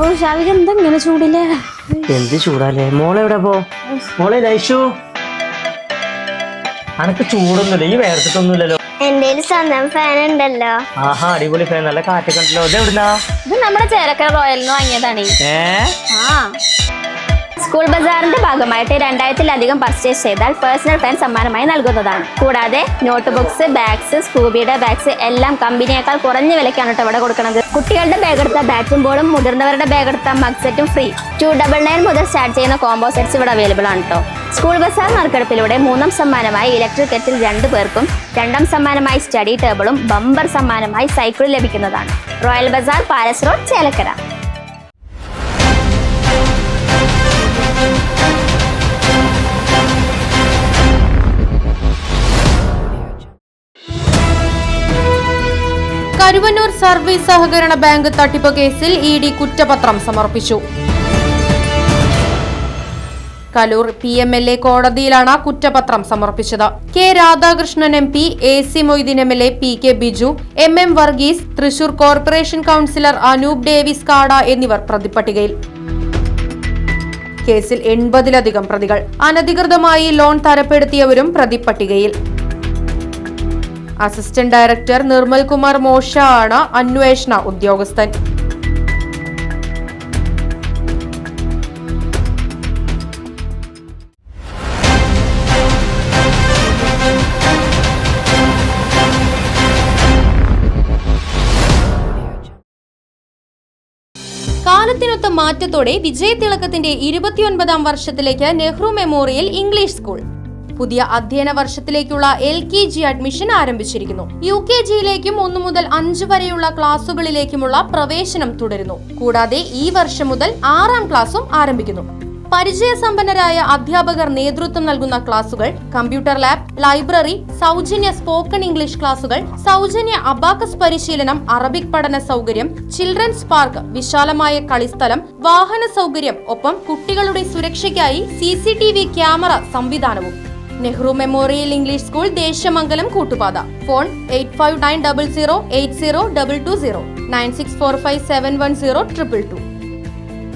ഓ ഷാവിക എന്താ ഇങ്ങനെ ചൂടില്ലേ? എന്ത് ചൂടാലേ? മോളെവിടെ പോ? മോളെ ലൈഷു, അനക്ക് ചൂടൊന്നുമില്ല, ഈ വേർത്തിട്ടൊന്നുമില്ലല്ലോ. എന്റെ സ്വന്തം ഫാൻ ഉണ്ടല്ലോ. ആഹാ, അടിപൊളി ഫാൻ, നല്ല കാറ്റൊക്കെ ഉണ്ടല്ലോ. ഇത് എവിടുന്നാ? ഇത് നമ്മുടെ ചേലക്കര റോയലിന് വാങ്ങിയതാണ്. സ്കൂൾ ബസാറിന്റെ ഭാഗമായിട്ട് 2000-ലധികം പർച്ചേസ് ചെയ്താൽ പേഴ്സണൽ ഫാൻ സമ്മാനമായി നൽകുന്നതാണ്. കൂടാതെ നോട്ട് ബുക്സ്, ബാഗ്സ്, സ്കൂബിയുടെ ബാഗ്സ് എല്ലാം കമ്പനിയേക്കാൾ കുറഞ്ഞ വിലക്കാണ് ഇവിടെ കൊടുക്കുന്നത്. കുട്ടികളുടെ ബാഗ് എടുത്ത ബാറ്റും ബോളും, മുതിർന്നവരുടെ ബാഗ് എടുത്ത മഗ് സെറ്റും ഫ്രീ. 299 മുതൽ സ്റ്റാർട്ട് ചെയ്യുന്ന കോംബോ സെറ്റ്സ് ഇവിടെ അവൈലബിൾ ആണ് കേട്ടോ. സ്കൂൾ ബസാർ നറുക്കെടുപ്പിലൂടെ 3ാം സമ്മാനമായി ഇലക്ട്രിക് കെറ്റിൽ 2 പേർക്കും, 2ാം സമ്മാനമായി സ്റ്റഡി ടേബിളും, ബമ്പർ സമ്മാനമായി സൈക്കിളും ലഭിക്കുന്നതാണ്. Royal bazaar, palace road, Chelakkara. Karuvannur service സഹകരണ ബാങ്ക് തട്ടിപ്പ് കേസിൽ ED കുറ്റപത്രം സമർപ്പിച്ചു. കലൂർ PMLA കോടതിയിലാണ് കുറ്റപത്രം സമർപ്പിച്ചത്. K Radhakrishnan MP, AC Moideen MLA, PK Biju, MM Varghese, Thrissur corporation councillor Anoop Davis Kada എന്നിവർ പ്രതിപ്പട്ടികയിൽ. കേസിൽ 80-ലധികം പ്രതികൾ. അനധികൃതമായി ലോൺ തരപ്പെടുത്തിയവരും പ്രതിപ്പട്ടികയിൽ. അസിസ്റ്റന്റ് ഡയറക്ടർ നിർമ്മൽ കുമാർ മോശ ആണ് അന്വേഷണ ഉദ്യോഗസ്ഥൻ. കാലത്തിനൊത്ത മാറ്റത്തോടെ വിജയതിളക്കത്തിന്റെ 29ാം വർഷത്തിലേക്ക് നെഹ്റു മെമ്മോറിയൽ ഇംഗ്ലീഷ് സ്കൂൾ. പുതിയ അധ്യയന വർഷത്തിലേക്കുള്ള LKG അഡ്മിഷൻ ആരംഭിച്ചിരിക്കുന്നു. UKGയിലേക്കും 1 മുതൽ 5 വരെയുള്ള ക്ലാസുകളിലേക്കുമുള്ള പ്രവേശനം തുടരുന്നു. കൂടാതെ ഈ വർഷം മുതൽ 6ാം ക്ലാസും ആരംഭിക്കുന്നു. പരിചയസമ്പന്നരായ അധ്യാപകർ നേതൃത്വം നൽകുന്ന ക്ലാസുകൾ, കമ്പ്യൂട്ടർ ലാബ്, ലൈബ്രറി, സൗജന്യ സ്പോക്കൺ ഇംഗ്ലീഷ് ക്ലാസുകൾ, സൗജന്യ അബാക്കസ് പരിശീലനം, അറബിക് പഠന സൗകര്യം, ചിൽഡ്രൻസ് പാർക്ക്, വിശാലമായ കളിസ്ഥലം, വാഹന സൗകര്യം, ഒപ്പം കുട്ടികളുടെ സുരക്ഷയ്ക്കായി CCTV ക്യാമറ സംവിധാനവും. Nehru memorial English school, Desamangalam, Koottupatha. Phone 8590080220 9645710222.